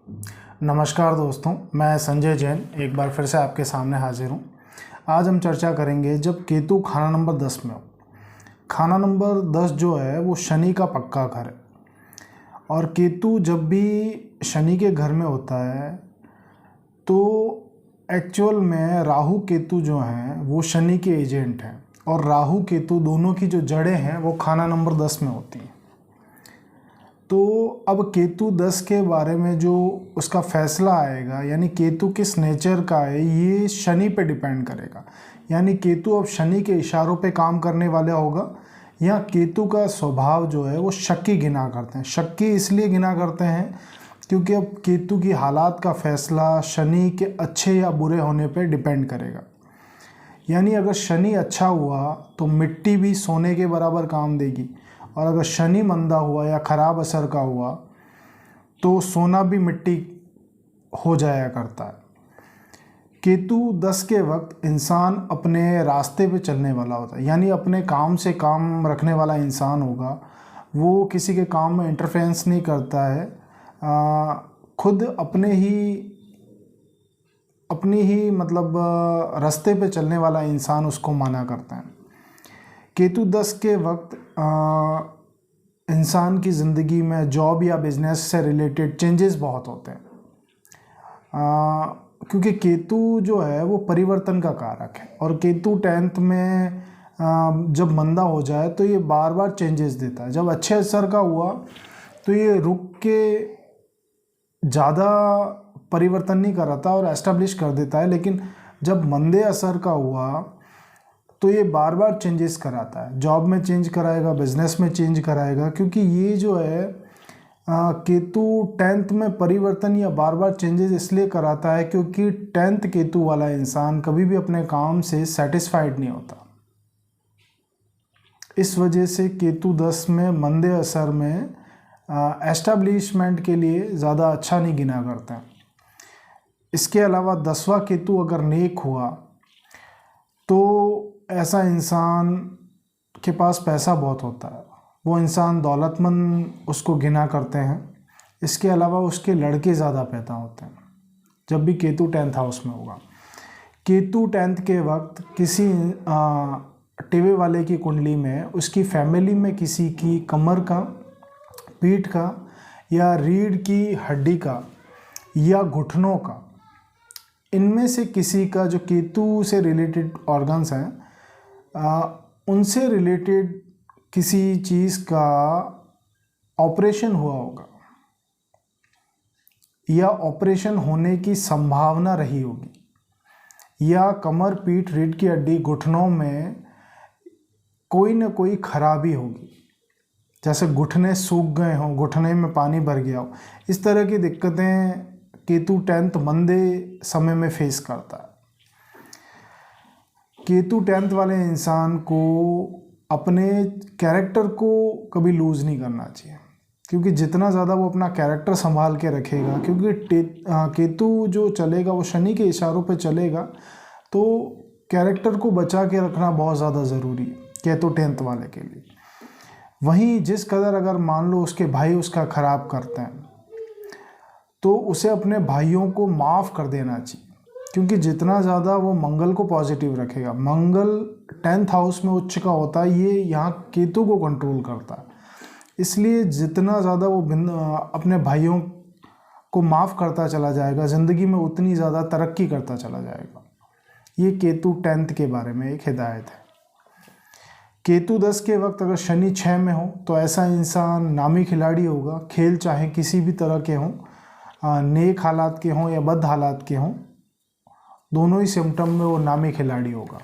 नमस्कार दोस्तों, मैं संजय जैन एक बार फिर से आपके सामने हाजिर हूँ। आज हम चर्चा करेंगे जब केतु खाना नंबर 10 में हो। खाना नंबर 10 जो है वो शनि का पक्का घर है और केतु जब भी शनि के घर में होता है तो एक्चुअल में राहु केतु जो हैं वो शनि के एजेंट हैं और राहु केतु दोनों की जो जड़ें हैं वो खाना नंबर 10 में होती हैं। तो अब केतु 10 के बारे में जो उसका फैसला आएगा, यानी केतु किस नेचर का है, ये शनि पे डिपेंड करेगा। यानी केतु अब शनि के इशारों पे काम करने वाला होगा या केतु का स्वभाव जो है वो शक्की गिना करते हैं। शक्की इसलिए गिना करते हैं क्योंकि अब केतु की हालात का फैसला शनि के अच्छे या बुरे होने पे डिपेंड करेगा। यानी अगर शनि अच्छा हुआ तो मिट्टी भी सोने के बराबर काम देगी और अगर शनि मंदा हुआ या ख़राब असर का हुआ तो सोना भी मिट्टी हो जाया करता है। केतु 10 के वक्त इंसान अपने रास्ते पे चलने वाला होता है, यानी अपने काम से काम रखने वाला इंसान होगा। वो किसी के काम में इंटरफेरेंस नहीं करता है, खुद अपनी ही मतलब रास्ते पे चलने वाला इंसान उसको माना करता है। केतु 10 के वक्त इंसान की ज़िंदगी में जॉब या बिजनेस से रिलेटेड चेंजेस बहुत होते हैं, क्योंकि केतु जो है वो परिवर्तन का कारक है और केतु 10th में जब मंदा हो जाए तो ये बार बार चेंजेस देता है। जब अच्छे असर का हुआ तो ये रुक के ज़्यादा परिवर्तन नहीं कराता और एस्टेब्लिश कर देता है, लेकिन जब मंदे असर का हुआ तो ये बार बार चेंजेस कराता है। जॉब में चेंज कराएगा, बिजनेस में चेंज कराएगा, क्योंकि ये जो है केतु 10th में परिवर्तन या बार बार चेंजेस इसलिए कराता है क्योंकि 10th केतु वाला इंसान कभी भी अपने काम से सेटिस्फाइड नहीं होता। इस वजह से केतु 10 में मंदे असर में एस्टैब्लिशमेंट के लिए ज़्यादा अच्छा नहीं गिना करते हैं। इसके अलावा 10वां केतु अगर नेक हुआ तो ऐसा इंसान के पास पैसा बहुत होता है, वो इंसान दौलतमंद उसको गिना करते हैं। इसके अलावा उसके लड़के ज़्यादा पैदा होते हैं जब भी केतु 10th हाउस में होगा। केतु 10th के वक्त किसी टेवे वाले की कुंडली में उसकी फैमिली में किसी की कमर का, पीठ का या रीढ़ की हड्डी का या घुटनों का, इनमें से किसी का जो केतु से रिलेटेड ऑर्गन्स हैं उनसे रिलेटेड किसी चीज़ का ऑपरेशन हुआ होगा या ऑपरेशन होने की संभावना रही होगी, या कमर, पीठ, रीढ़ की हड्डी, घुटनों में कोई ना कोई खराबी होगी, जैसे घुटने सूख गए हों, घुटने में पानी भर गया हो। इस तरह की दिक्कतें केतु 10th मंदे समय में फेस करता है। केतु 10th वाले इंसान को अपने कैरेक्टर को कभी लूज़ नहीं करना चाहिए, क्योंकि जितना ज़्यादा वो अपना कैरेक्टर संभाल के रखेगा, क्योंकि केतु जो चलेगा वो शनि के इशारों पे चलेगा, तो कैरेक्टर को बचा के रखना बहुत ज़्यादा ज़रूरी है केतु 10th वाले के लिए। वहीं जिस कदर अगर मान लो उसके भाई उसका ख़राब करते हैं तो उसे अपने भाइयों को माफ़ कर देना चाहिए, क्योंकि जितना ज़्यादा वो मंगल को पॉजिटिव रखेगा, मंगल 10th हाउस में उच्च का होता है, ये यहाँ केतु को कंट्रोल करता है। इसलिए जितना ज़्यादा वो अपने भाइयों को माफ़ करता चला जाएगा, ज़िंदगी में उतनी ज़्यादा तरक्की करता चला जाएगा। ये केतु 10th के बारे में एक हिदायत है। केतु 10 के वक्त अगर शनि 6 में हो तो ऐसा इंसान नामी खिलाड़ी होगा। खेल चाहे किसी भी तरह के हों, नेक हालात के हों या बद हालात के हों, दोनों ही सिम्टम में वो नामी खिलाड़ी होगा।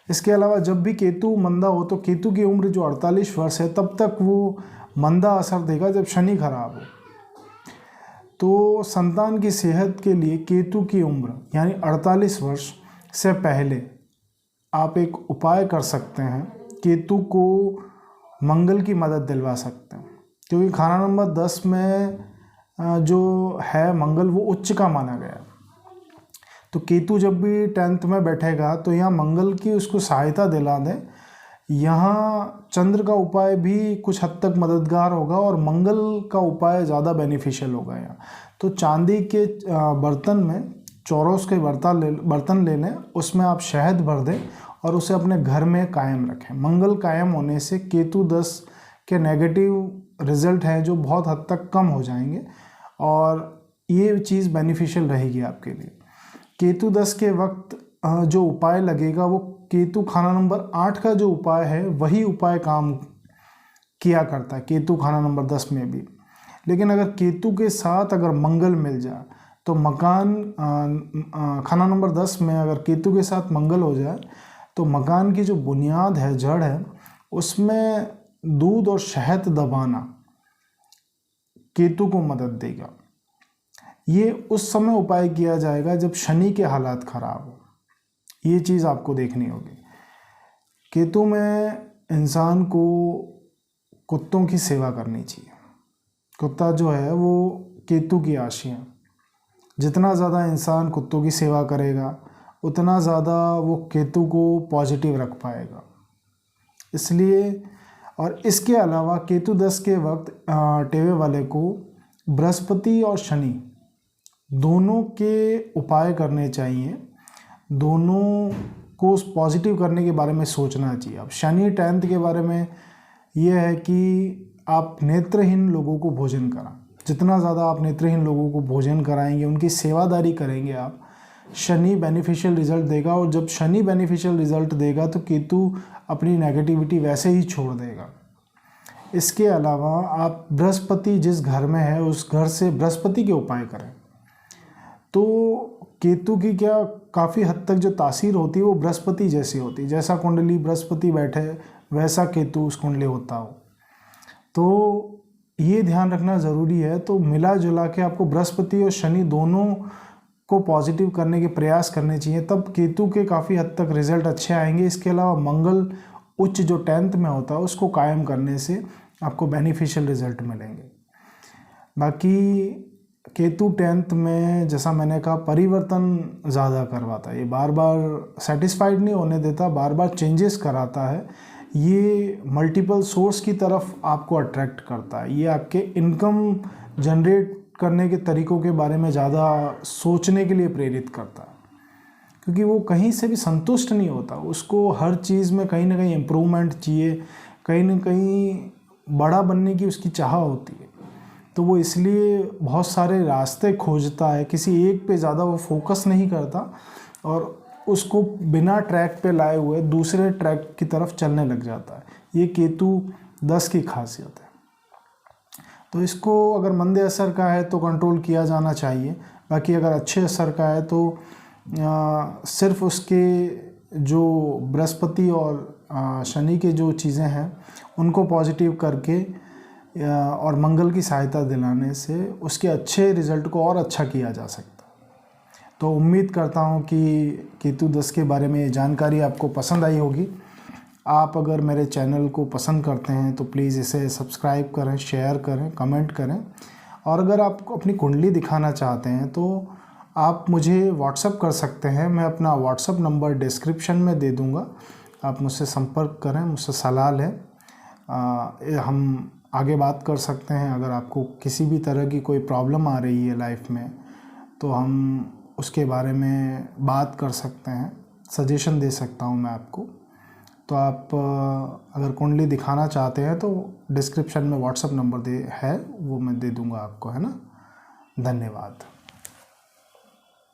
इसके अलावा जब भी केतु मंदा हो तो केतु की उम्र जो 48 वर्ष है तब तक वो मंदा असर देगा जब शनि खराब हो। तो संतान की सेहत के लिए केतु की उम्र यानी 48 वर्ष से पहले आप एक उपाय कर सकते हैं, केतु को मंगल की मदद दिलवा सकते हैं, क्योंकि खाना नंबर 10 में जो है मंगल वो उच्च का माना गया। तो केतु जब भी 10th में बैठेगा तो यहाँ मंगल की उसको सहायता दिला दें यहाँ चंद्र का उपाय भी कुछ हद तक मददगार होगा और मंगल का उपाय ज़्यादा बेनिफिशियल होगा यहाँ। तो चांदी के बर्तन में चौरस के बर्तन ले लें, उसमें आप शहद भर दें और उसे अपने घर में कायम रखें। मंगल कायम होने से केतु 10 के नेगेटिव रिजल्ट हैं जो बहुत हद तक कम हो जाएंगे और ये चीज़ बेनिफिशियल रहेगी आपके लिए। केतु 10 के वक्त जो उपाय लगेगा वो केतु खाना नंबर 8 का जो उपाय है वही उपाय काम किया करता है केतु खाना नंबर 10 में भी। लेकिन अगर केतु के साथ अगर मंगल मिल जाए तो मकान खाना नंबर 10 में अगर केतु के साथ मंगल हो जाए तो मकान की जो बुनियाद है, जड़ है, उसमें दूध और शहद दबाना केतु को मदद देगा। ये उस समय उपाय किया जाएगा जब शनि के हालात खराब हो। ये चीज़ आपको देखनी होगी। केतु में इंसान को कुत्तों की सेवा करनी चाहिए। कुत्ता जो है वो केतु की राशि है। जितना ज़्यादा इंसान कुत्तों की सेवा करेगा उतना ज़्यादा वो केतु को पॉजिटिव रख पाएगा। इसलिए और इसके अलावा केतु 10 के वक्त टेवे वाले को बृहस्पति और शनि दोनों के उपाय करने चाहिए। दोनों को पॉजिटिव करने के बारे में सोचना चाहिए। अब शनि 10th के बारे में ये है कि आप नेत्रहीन लोगों को भोजन कराएं। जितना ज़्यादा आप नेत्रहीन लोगों को भोजन कराएंगे, उनकी सेवादारी करेंगे आप, शनि बेनिफिशियल रिजल्ट देगा। और जब शनि बेनिफिशियल रिजल्ट देगा तो केतु अपनी नेगेटिविटी वैसे ही छोड़ देगा। इसके अलावा आप बृहस्पति जिस घर में है उस घर से बृहस्पति के उपाय करें तो केतु की क्या काफ़ी हद तक जो तासीर होती है वो बृहस्पति जैसी होती है। जैसा कुंडली बृहस्पति बैठे वैसा केतु उस कुंडली होता हो। तो ये ध्यान रखना ज़रूरी है। तो मिला जुला के आपको बृहस्पति और शनि दोनों को पॉजिटिव करने के प्रयास करने चाहिए, तब केतु के काफ़ी हद तक रिजल्ट अच्छे आएंगे। इसके अलावा मंगल उच्च जो 10th में होता है उसको कायम करने से आपको बेनिफिशियल रिजल्ट मिलेंगे। बाकी केतु 10th में जैसा मैंने कहा परिवर्तन ज़्यादा करवाता है। ये बार बार सेटिस्फाइड नहीं होने देता, बार बार चेंजेस कराता है। ये मल्टीपल सोर्स की तरफ आपको अट्रैक्ट करता है। ये आपके इनकम जनरेट करने के तरीक़ों के बारे में ज़्यादा सोचने के लिए प्रेरित करता है, क्योंकि वो कहीं से भी संतुष्ट नहीं होता। उसको हर चीज़ में कहीं ना कहीं इम्प्रूवमेंट चाहिए, कहीं ना कहीं बड़ा बनने की उसकी चाह होती है। तो वो इसलिए बहुत सारे रास्ते खोजता है, किसी एक पे ज़्यादा वो फोकस नहीं करता और उसको बिना ट्रैक पे लाए हुए दूसरे ट्रैक की तरफ चलने लग जाता है। ये केतु 10 की खासियत है। तो इसको अगर मंदे असर का है तो कंट्रोल किया जाना चाहिए। बाकी अगर अच्छे असर का है तो सिर्फ उसके जो बृहस्पति और शनि के जो चीज़ें हैं उनको पॉजिटिव करके और मंगल की सहायता दिलाने से उसके अच्छे रिज़ल्ट को और अच्छा किया जा सकता है। तो उम्मीद करता हूँ कि केतु 10 के बारे में जानकारी आपको पसंद आई होगी। आप अगर मेरे चैनल को पसंद करते हैं तो प्लीज़ इसे सब्सक्राइब करें, शेयर करें, कमेंट करें। और अगर आप अपनी कुंडली दिखाना चाहते हैं तो आप मुझे व्हाट्सअप कर सकते हैं। मैं अपना व्हाट्सअप नंबर डिस्क्रिप्शन में दे दूँगा, आप मुझसे संपर्क करें, मुझसे सलाह लें। हम आगे बात कर सकते हैं। अगर आपको किसी भी तरह की कोई प्रॉब्लम आ रही है लाइफ में तो हम उसके बारे में बात कर सकते हैं, सजेशन दे सकता हूं मैं आपको। तो आप अगर कुंडली दिखाना चाहते हैं तो डिस्क्रिप्शन में व्हाट्सअप नंबर है वो मैं दे दूंगा आपको, है ना। धन्यवाद।